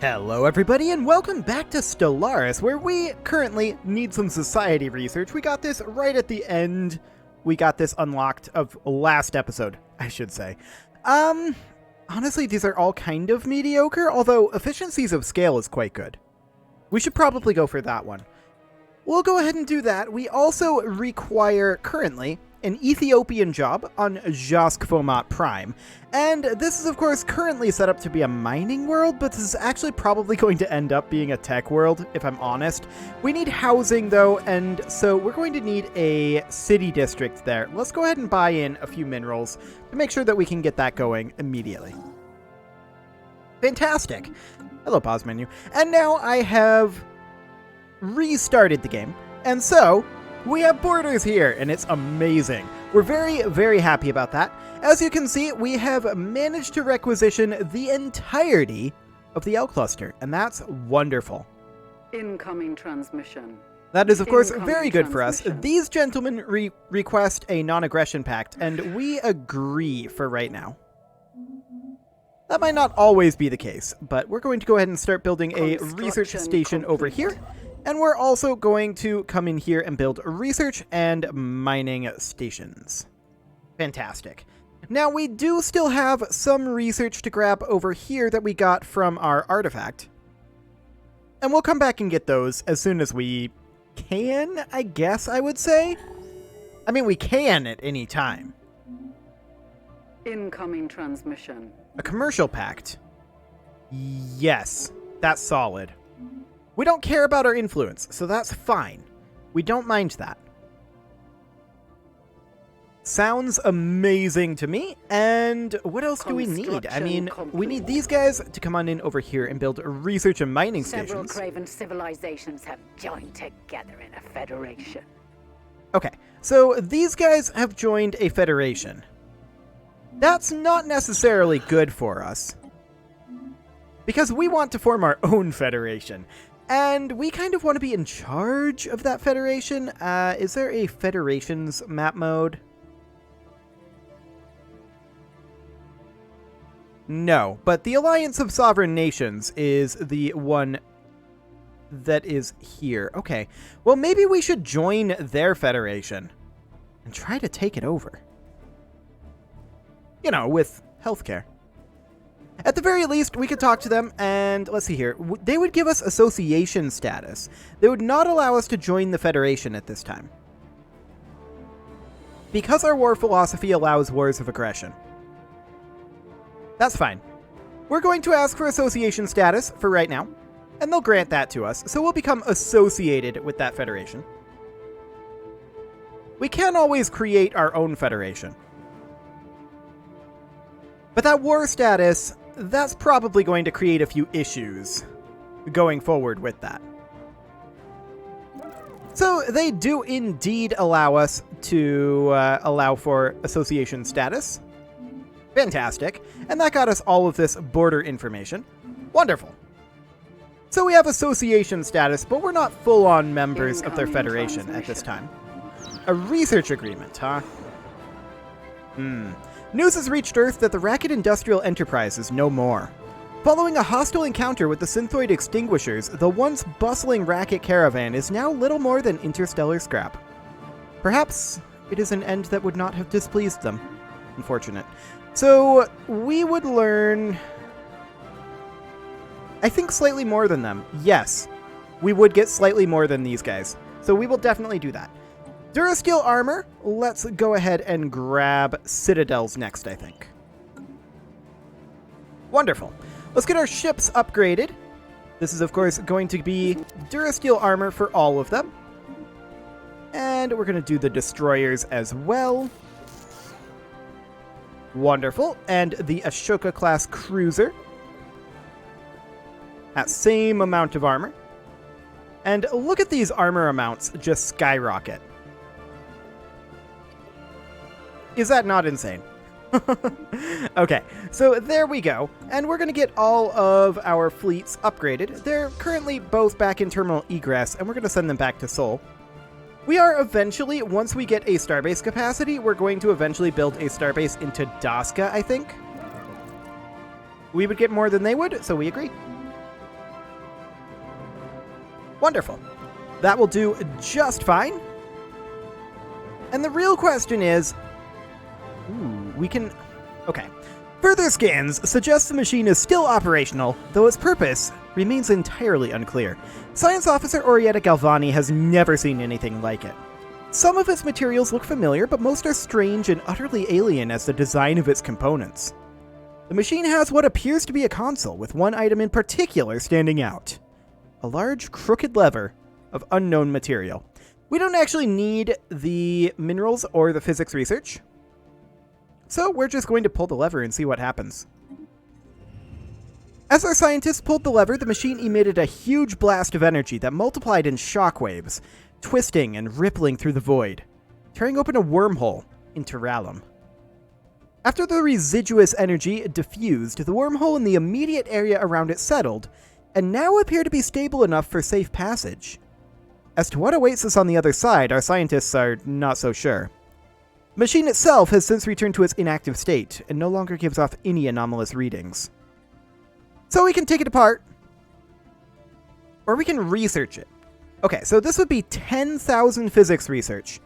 Hello everybody and welcome back to Stellaris, where we currently need some society research. We got this right at the end. We got this unlocked of last episode, I should say. Honestly, these are all kind of mediocre, although efficiencies of scale is quite good. We should probably go for that one. We'll go ahead and do that. We also require, currently, an Ethiopian job on Jaskfomat Prime. And this is, of course, currently set up to be a mining world, but this is actually probably going to end up being a tech world, if I'm honest. We need housing, though, and so we're going to need a city district there. Let's go ahead and buy in a few minerals to make sure that we can get that going immediately. Fantastic. Hello, pause menu. And now I have restarted the game, and so we have borders here, and it's amazing. We're very, very happy about that. As you can see, we have managed to requisition the entirety of the L cluster, and that's wonderful. Incoming transmission. That is, of course, very good for us. These gentlemen request a non-aggression pact, and we agree for right now. That might not always be the case, but we're going to go ahead and start building a research station over here. And we're also going to come in here and build research and mining stations. Fantastic. Now, we do still have some research to grab over here that we got from our artifact. And we'll come back and get those as soon as we can, I guess I would say. I mean, we can at any time. Incoming transmission. A commercial pact. Yes, that's solid. We don't care about our influence, so that's fine. We don't mind that. Sounds amazing to me. And what else do we need? I mean, we need these guys to come on in over here and build research and mining stations. Several craven civilizations have joined together in a federation. Okay, so these guys have joined a federation. That's not necessarily good for us, because we want to form our own federation. And we kind of want to be in charge of that federation. Is there a federations map mode? No, but the Alliance of Sovereign Nations is the one that is here. Okay, well, maybe we should join their federation and try to take it over. You know, with healthcare. At the very least, we could talk to them, and let's see here. They would give us association status. They would not allow us to join the Federation at this time, because our war philosophy allows wars of aggression. That's fine. We're going to ask for association status for right now, and they'll grant that to us, so we'll become associated with that Federation. We can always create our own Federation. But that war status, that's probably going to create a few issues going forward with that. So they do indeed allow us to allow for association status. Fantastic. And that got us all of this border information. Wonderful. So we have association status, but we're not full-on members of their federation at this time. A research agreement, huh? News has reached Earth that the Racket Industrial Enterprise is no more. Following a hostile encounter with the Synthoid Extinguishers, the once bustling Racket caravan is now little more than interstellar scrap. Perhaps it is an end that would not have displeased them. Unfortunate. So, we would learn, I think, slightly more than them. Yes, we would get slightly more than these guys. So we will definitely do that. Durasteel armor, let's go ahead and grab citadels next, I think. Wonderful. Let's get our ships upgraded. This is, of course, going to be Durasteel armor for all of them. And we're going to do the destroyers as well. Wonderful. And the Ashoka-class cruiser. That same amount of armor. And look at these armor amounts just skyrocket. Is that not insane? Okay, so there we go. And we're going to get all of our fleets upgraded. They're currently both back in Terminal Egress, and we're going to send them back to Sol. We are eventually, once we get a starbase capacity, we're going to eventually build a starbase into Daska, I think. We would get more than they would, so we agree. Wonderful. That will do just fine. And the real question is... we can... Okay. Further scans suggest the machine is still operational, though its purpose remains entirely unclear. Science Officer Orietta Galvani has never seen anything like it. Some of its materials look familiar, but most are strange and utterly alien as the design of its components. The machine has what appears to be a console, with one item in particular standing out. A large, crooked lever of unknown material. We don't actually need the minerals or the physics research, so we're just going to pull the lever and see what happens. As our scientists pulled the lever, the machine emitted a huge blast of energy that multiplied in shockwaves, twisting and rippling through the void, tearing open a wormhole in Terralum. After the residuous energy diffused, the wormhole in the immediate area around it settled, and now appear to be stable enough for safe passage. As to what awaits us on the other side, our scientists are not so sure. The machine itself has since returned to its inactive state, and no longer gives off any anomalous readings. So we can take it apart, or we can research it. Okay, so this would be 10,000 physics research.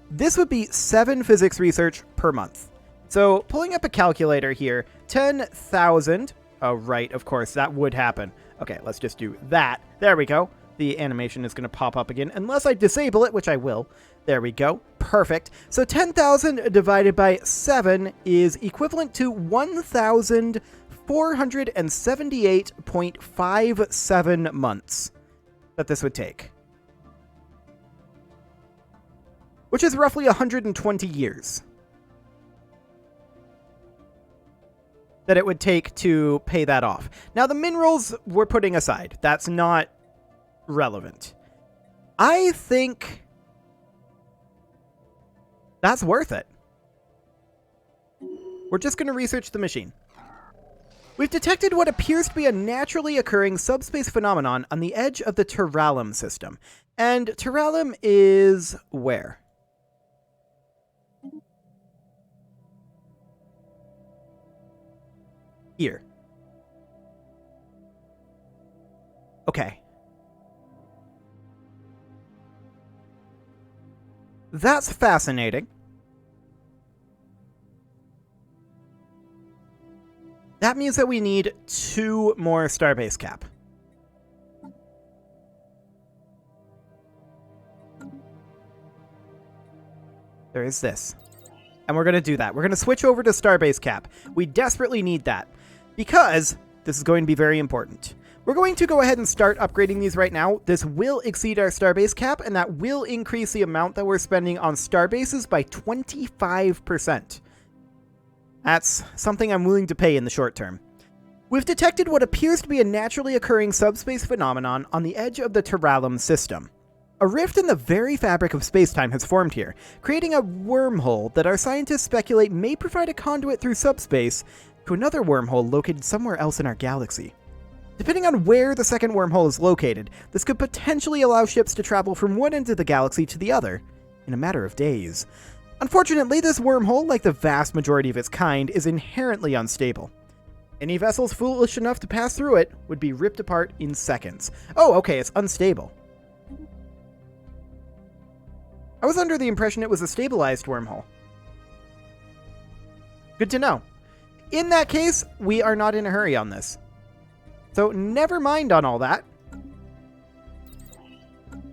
This would be 7 physics research per month. So pulling up a calculator here, 10,000. Oh, right, of course, that would happen. Okay, let's just do that. There we go. The animation is going to pop up again, unless I disable it, which I will. There we go. Perfect. So 10,000 divided by 7 is equivalent to 1,478.57 months that this would take. Which is roughly 120 years that it would take to pay that off. Now, the minerals we're putting aside. That's not relevant. I think that's worth it. We're just going to research the machine. We've detected what appears to be a naturally occurring subspace phenomenon on the edge of the Terralum system. And Terralum is where? Here. Okay. That's fascinating. That means that we need 2 more starbase cap. There is this. And we're going to do that. We're going to switch over to starbase cap. We desperately need that because this is going to be very important. We're going to go ahead and start upgrading these right now. This will exceed our starbase cap, and that will increase the amount that we're spending on starbases by 25%. That's something I'm willing to pay in the short term. We've detected what appears to be a naturally occurring subspace phenomenon on the edge of the Terralum system. A rift in the very fabric of space-time has formed here, creating a wormhole that our scientists speculate may provide a conduit through subspace to another wormhole located somewhere else in our galaxy. Depending on where the second wormhole is located, this could potentially allow ships to travel from one end of the galaxy to the other in a matter of days. Unfortunately, this wormhole, like the vast majority of its kind, is inherently unstable. Any vessels foolish enough to pass through it would be ripped apart in seconds. Oh, okay, it's unstable. I was under the impression it was a stabilized wormhole. Good to know. In that case, we are not in a hurry on this. So never mind on all that.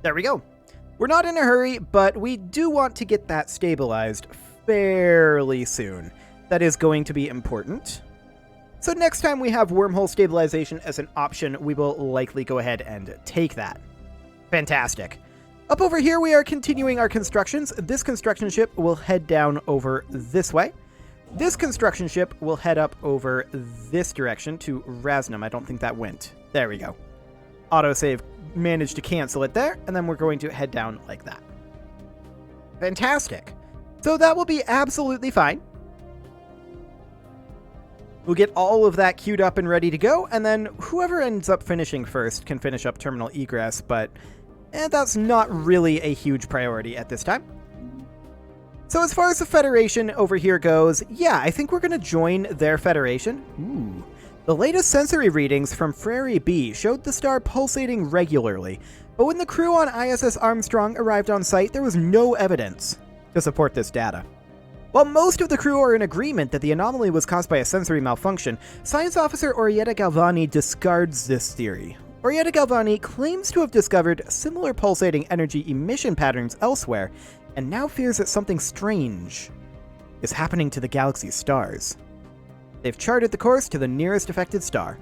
There we go. We're not in a hurry, but we do want to get that stabilized fairly soon. That is going to be important. So next time we have wormhole stabilization as an option, we will likely go ahead and take that. Fantastic. Up over here, we are continuing our constructions. This construction ship will head down over this way. This construction ship will head up over this direction to Rasnum. I don't think that went. There we go. Autosave managed to cancel it there, and then we're going to head down like that. Fantastic. So that will be absolutely fine. We'll get all of that queued up and ready to go, and then whoever ends up finishing first can finish up terminal egress, but that's not really a huge priority at this time. So as far as the Federation over here goes, yeah, I think we're going to join their Federation. Ooh. The latest sensory readings from Frere B showed the star pulsating regularly, But when the crew on ISS Armstrong arrived on site, there was no evidence to support this data. While most of the crew are in agreement that the anomaly was caused by a sensory malfunction, Science Officer Orietta Galvani discards this theory. Orietta Galvani claims to have discovered similar pulsating energy emission patterns elsewhere, and now fears that something strange is happening to the galaxy's stars. They've charted the course to the nearest affected star.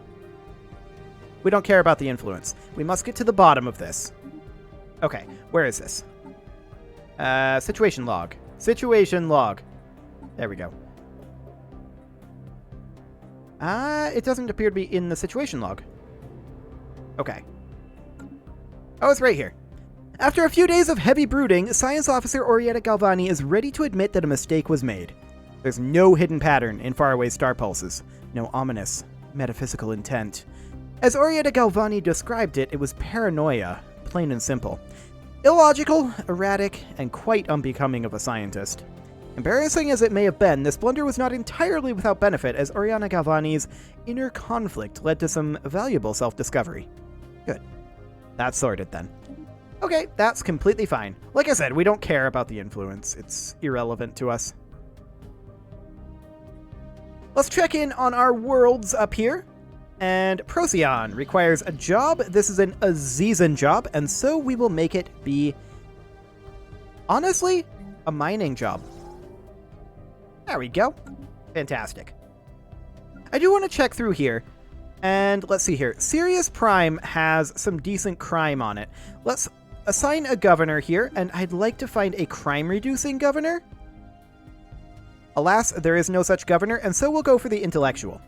We don't care about the influence. We must get to the bottom of this. Okay, where is this? Situation log. Situation log. There we go. It doesn't appear to be in the situation log. Okay. Oh, it's right here. After a few days of heavy brooding, Science Officer Orietta Galvani is ready to admit that a mistake was made. There's no hidden pattern in faraway star pulses. No ominous, metaphysical intent. As Orietta Galvani described it, it was paranoia, plain and simple. Illogical, erratic, and quite unbecoming of a scientist. Embarrassing as it may have been, this blunder was not entirely without benefit, as Orietta Galvani's inner conflict led to some valuable self-discovery. Good. That's sorted then. Okay, that's completely fine. Like I said, we don't care about the influence. It's irrelevant to us. Let's check in on our worlds up here. And Procyon requires a job. This is an Azizan job, and so we will make it be, honestly, a mining job. There we go. Fantastic. I do want to check through here. And let's see here. Sirius Prime has some decent crime on it. Let's assign a governor here, and I'd like to find a crime-reducing governor. Alas, there is no such governor, and so we'll go for the intellectual.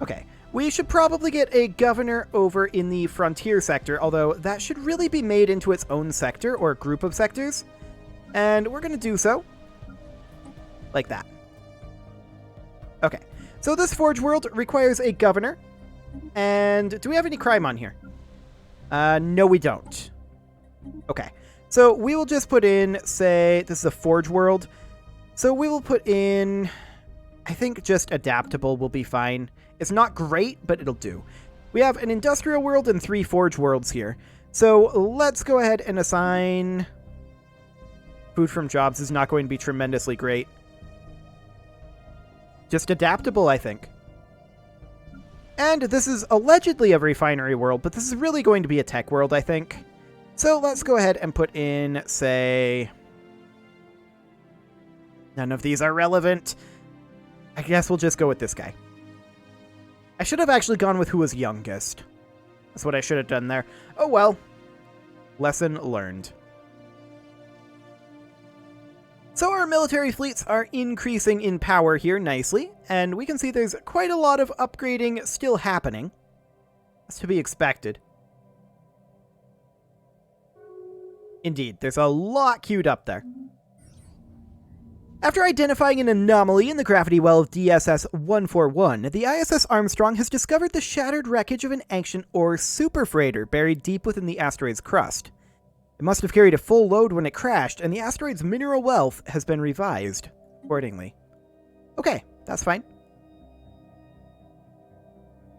Okay, we should probably get a governor over in the frontier sector, although that should really be made into its own sector or group of sectors. And we're going to do so. Like that. Okay, so this Forge world requires a governor. And do we have any crime on here? No, we don't. Okay, so we will just put in, say, this is a Forge world. So we will put in, I think just adaptable will be fine. It's not great, but it'll do. We have an industrial world and 3 Forge worlds here. So let's go ahead and assign... Food from jobs is not going to be tremendously great. Just adaptable, I think. And this is allegedly a refinery world, but this is really going to be a tech world, I think. So let's go ahead and put in, say... None of these are relevant. I guess we'll just go with this guy. I should have actually gone with who was youngest. That's what I should have done there. Oh well. Lesson learned. So our military fleets are increasing in power here nicely, and we can see there's quite a lot of upgrading still happening. That's to be expected. Indeed, there's a lot queued up there. After identifying an anomaly in the gravity well of DSS-141, the ISS Armstrong has discovered the shattered wreckage of an ancient ore superfreighter buried deep within the asteroid's crust. It must have carried a full load when it crashed, and the asteroid's mineral wealth has been revised accordingly. Okay, that's fine.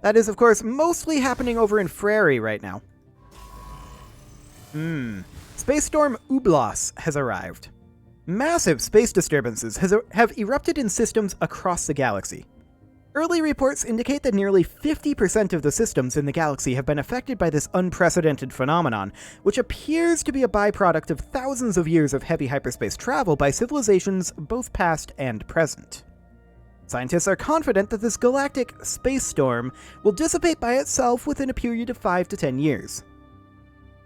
That is, of course, mostly happening over in Frary right now. Space Storm Ublas has arrived. Massive space disturbances have erupted in systems across the galaxy. Early reports indicate that nearly 50% of the systems in the galaxy have been affected by this unprecedented phenomenon, which appears to be a byproduct of thousands of years of heavy hyperspace travel by civilizations both past and present. Scientists are confident that this galactic space storm will dissipate by itself within a period of 5 to 10 years.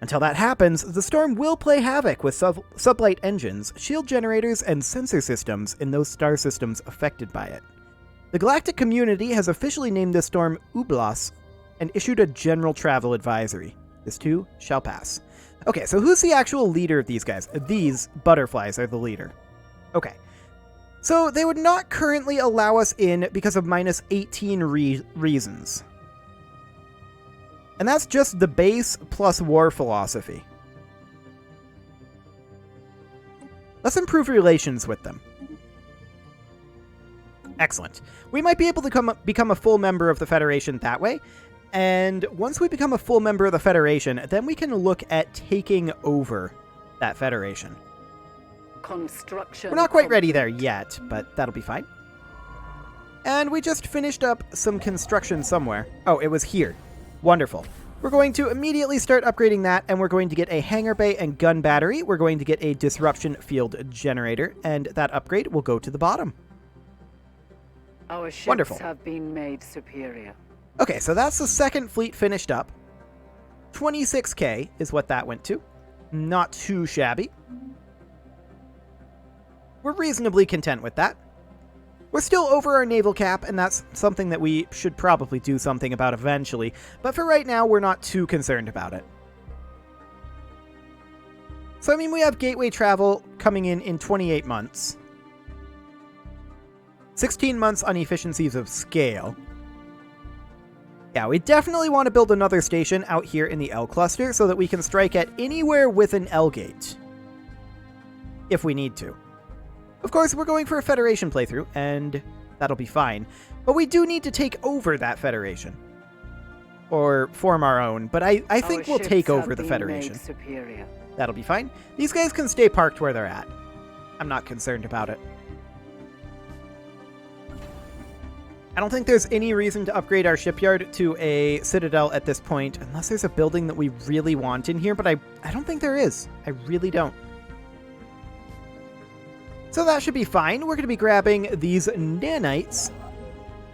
Until that happens, the storm will play havoc with sublight engines, shield generators, and sensor systems in those star systems affected by it. The Galactic community has officially named this storm Ublas and issued a general travel advisory. This too shall pass. Okay, so who's the actual leader of these guys? These butterflies are the leader. Okay. So they would not currently allow us in because of minus 18 reasons. And that's just the base plus war philosophy. Let's improve relations with them. Excellent. We might be able to become a full member of the Federation that way. And once we become a full member of the Federation, then we can look at taking over that Federation. Construction. We're not quite ready there yet, but that'll be fine. And we just finished up some construction somewhere. Oh, it was here. Wonderful. We're going to immediately start upgrading that, and we're going to get a hangar bay and gun battery. We're going to get a disruption field generator, and that upgrade will go to the bottom. Our ships Wonderful. have been made superior. Okay, so that's the second fleet finished up. 26k is what that went to. Not too shabby. We're reasonably content with that. We're still over our naval cap, and that's something that we should probably do something about eventually, but for right now, we're not too concerned about it. So, I mean, we have gateway travel coming in 28 months. 16 months on efficiencies of scale. Yeah, we definitely want to build another station out here in the L cluster so that we can strike at anywhere with an L gate. If we need to. Of course, we're going for a Federation playthrough, and that'll be fine. But we do need to take over that Federation. Or form our own, but I think we'll take over the Federation. That'll be fine. These guys can stay parked where they're at. I'm not concerned about it. I don't think there's any reason to upgrade our shipyard to a citadel at this point, unless there's a building that we really want in here, but I don't think there is. I really don't. So that should be fine. We're going to be grabbing these nanites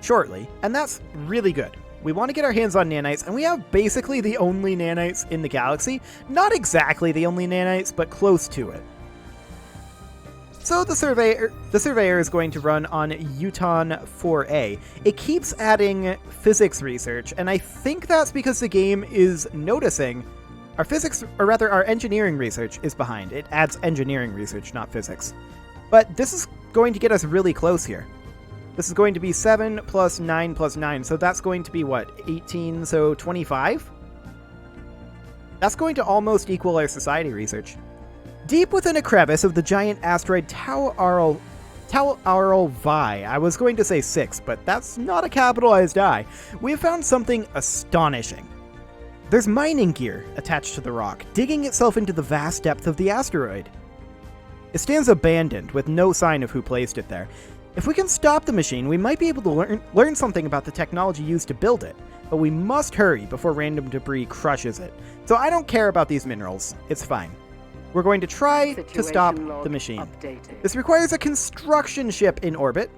shortly, and that's really good. We want to get our hands on nanites, and we have basically the only nanites in the galaxy. Not exactly the only nanites, but close to it. So the surveyor is going to run on Uton 4A. It keeps adding physics research, and I think that's because the game is noticing our physics, or rather our engineering research is behind. It adds engineering research, not physics. But this is going to get us really close here. This is going to be 7 plus 9 plus 9, so that's going to be what, 18, so 25? That's going to almost equal our society research. Deep within a crevice of the giant asteroid Tau Aurel Vi, I was going to say 6, but that's not a capitalized I, we have found something astonishing. There's mining gear attached to the rock, digging itself into the vast depth of the asteroid. It stands abandoned, with no sign of who placed it there. If we can stop the machine, we might be able to learn something about the technology used to build it, but we must hurry before random debris crushes it. So I don't care about these minerals. It's fine. We're going to try to stop the machine. Updated. This requires a construction ship in orbit.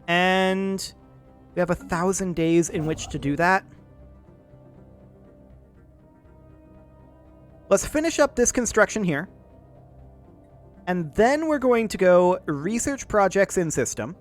And we have 1,000 days in which to do that. Let's finish up this construction here. And then we're going to go research projects in system.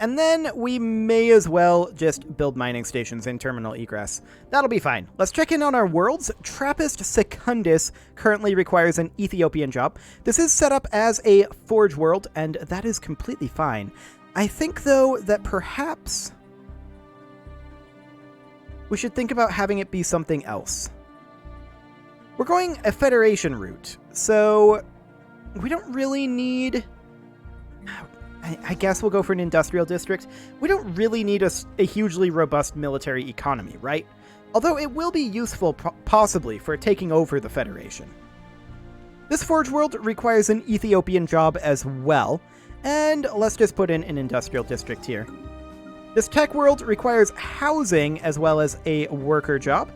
And then we may as well just build mining stations in terminal egress. That'll be fine. Let's check in on our worlds. Trappist Secundus currently requires an Ethiopian job. This is set up as a forge world, and that is completely fine. I think, though, that perhaps we should think about having it be something else. We're going a Federation route, so we don't really need... I guess we'll go for an industrial district. We don't really need a hugely robust military economy, right? Although it will be useful, possibly, for taking over the Federation. This Forge World requires an Ethiopian job as well, and let's just put in an industrial district here. This Tech World requires housing as well as a worker job,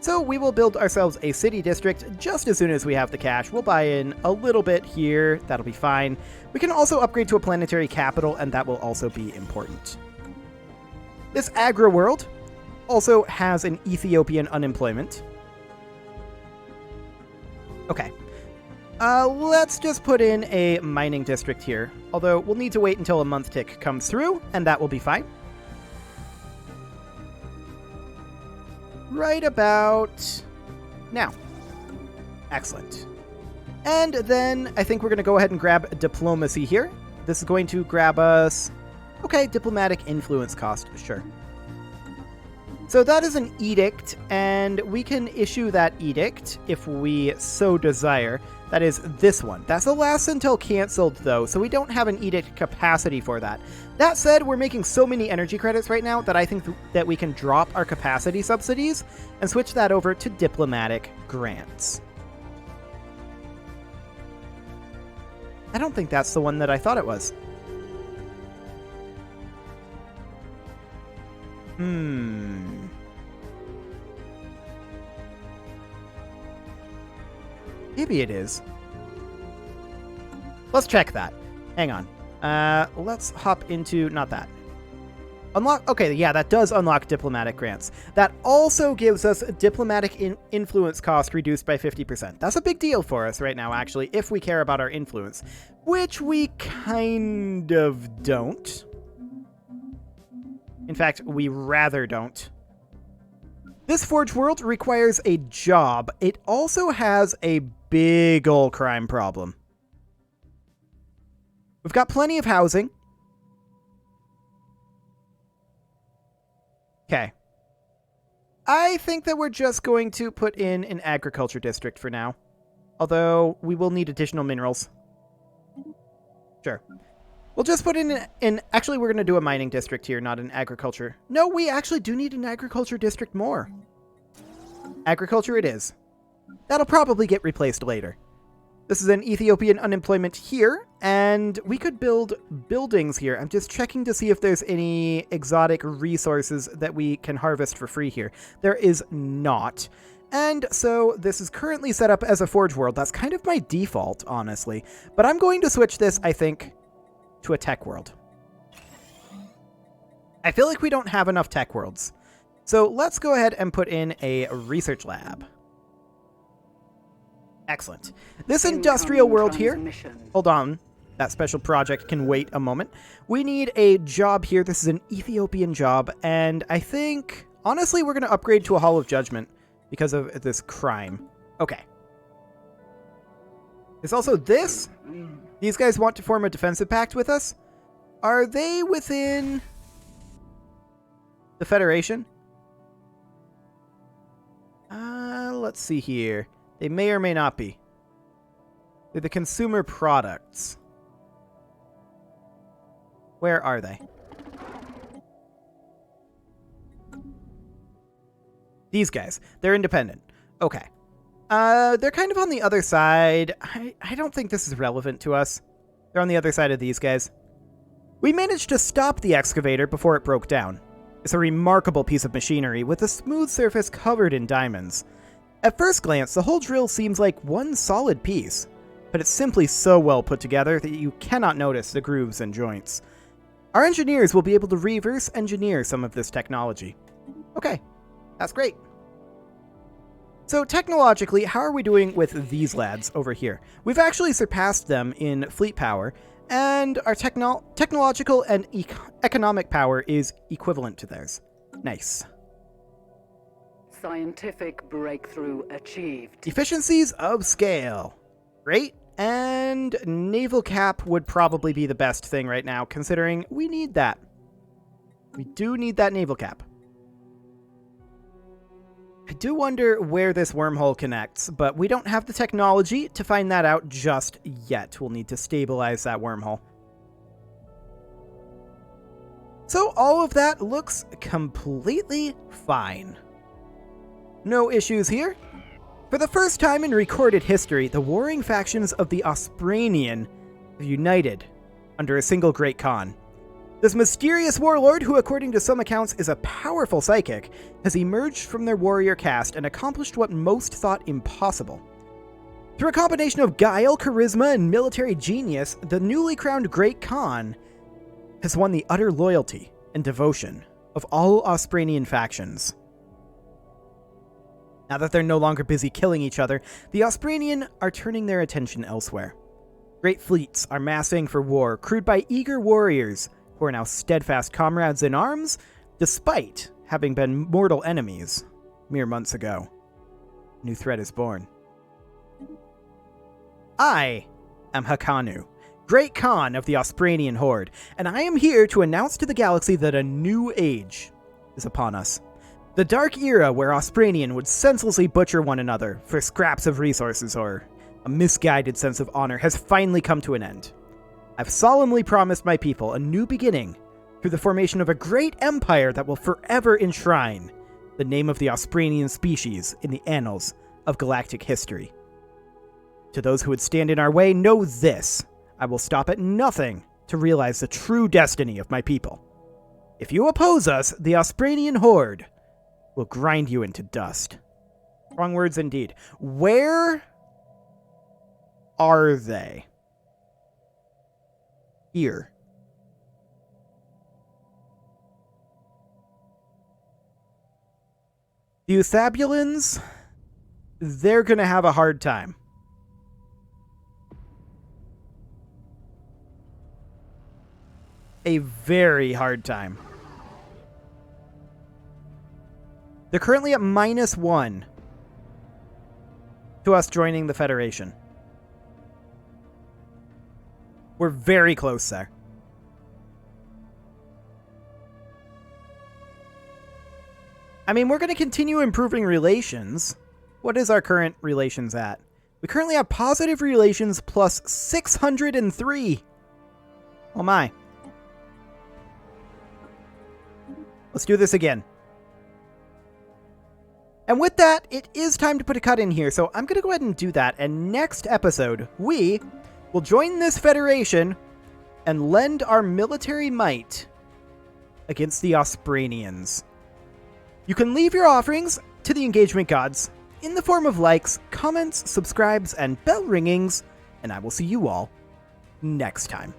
so we will build ourselves a city district just as soon as we have the cash. We'll buy in a little bit here, that'll be fine. We can also upgrade to a planetary capital, and that will also be important. This Agra World also has an Ethiopian unemployment. Okay. Let's just put in a mining district here, although we'll need to wait until a month tick comes through, and that will be fine. Right about now. Excellent. And then I think we're going to go ahead and grab diplomacy here. This is going to grab us... Okay, diplomatic influence cost, sure. So that is an edict, and we can issue that edict if we so desire. That is this one. That's the last until canceled, though, so we don't have an edict capacity for that. That said, we're making so many energy credits right now that I think that we can drop our capacity subsidies and switch that over to diplomatic grants. I don't think that's the one that I thought it was. Maybe it is. Let's check that. Hang on. Let's hop into... not that. Unlock... okay, yeah, that does unlock diplomatic grants. That also gives us diplomatic influence cost reduced by 50%. That's a big deal for us right now, actually, if we care about our influence. Which we kind of don't. In fact, we rather don't. This Forge World requires a job. It also has a big ol' crime problem. We've got plenty of housing. Okay. I think that we're just going to put in an agriculture district for now. Although, we will need additional minerals. Sure. We'll just put in actually, we're going to do a mining district here, not an agriculture. No, we actually do need an agriculture district more. Agriculture it is. That'll probably get replaced later. This is an Ethiopian unemployment here, and we could build buildings here. I'm just checking to see if there's any exotic resources that we can harvest for free here. There is not. And so this is currently set up as a Forge World. That's kind of my default, honestly. But I'm going to switch this, I think, to a tech world. I feel like we don't have enough tech worlds. So let's go ahead and put in a research lab. Excellent. This industrial world here... hold on. That special project can wait a moment. We need a job here. This is an Ethiopian job. And I think, honestly, we're going to upgrade to a Hall of Judgment because of this crime. Okay. There's also this. These guys want to form a defensive pact with us. Are they within the Federation? Let's see here. They may or may not be. They're the consumer products. Where are they? These guys. They're independent. Okay. They're kind of on the other side. I don't think this is relevant to us. They're on the other side of these guys. We managed to stop the excavator before it broke down. It's a remarkable piece of machinery with a smooth surface covered in diamonds. At first glance, the whole drill seems like one solid piece, but it's simply so well put together that you cannot notice the grooves and joints. Our engineers will be able to reverse engineer some of this technology. Okay, that's great. So technologically, how are we doing with these lads over here? We've actually surpassed them in fleet power, and our technological and economic power is equivalent to theirs. Nice. Scientific breakthrough achieved. Efficiencies of scale. Great. And naval cap would probably be the best thing right now, considering we need that. We do need that naval cap. I do wonder where this wormhole connects, but we don't have the technology to find that out just yet. We'll need to stabilize that wormhole. So all of that looks completely fine. No issues here. For the first time in recorded history, the warring factions of the Ospranian have united under a single great Khan. This mysterious warlord, who according to some accounts is a powerful psychic, has emerged from their warrior caste and accomplished what most thought impossible. Through a combination of guile, charisma, and military genius, the newly crowned Great Khan has won the utter loyalty and devotion of all Ospranian factions. Now that they're no longer busy killing each other, the Ospranian are turning their attention elsewhere. Great fleets are massing for war, crewed by eager warriors who are now steadfast comrades in arms, despite having been mortal enemies mere months ago. A new threat is born. I am Hakanu, Great Khan of the Ospranian Horde, and I am here to announce to the galaxy that a new age is upon us. The dark era where Austranian would senselessly butcher one another for scraps of resources or a misguided sense of honor has finally come to an end. I've solemnly promised my people a new beginning through the formation of a great empire that will forever enshrine the name of the Austranian species in the annals of galactic history. To those who would stand in our way, know this: I will stop at nothing to realize the true destiny of my people. If you oppose us, the Austranian horde will grind you into dust. Strong words indeed. Where are they? Here. The Euthabulans, they're gonna have a hard time. A very hard time. They're currently at -1 to us joining the Federation. We're very close there. I mean, we're going to continue improving relations. What is our current relations at? We currently have positive relations plus 603. Oh my. Let's do this again. And with that, it is time to put a cut in here, so I'm going to go ahead and do that. And next episode, we will join this Federation and lend our military might against the Austranians. You can leave your offerings to the engagement gods in the form of likes, comments, subscribes, and bell ringings, and I will see you all next time.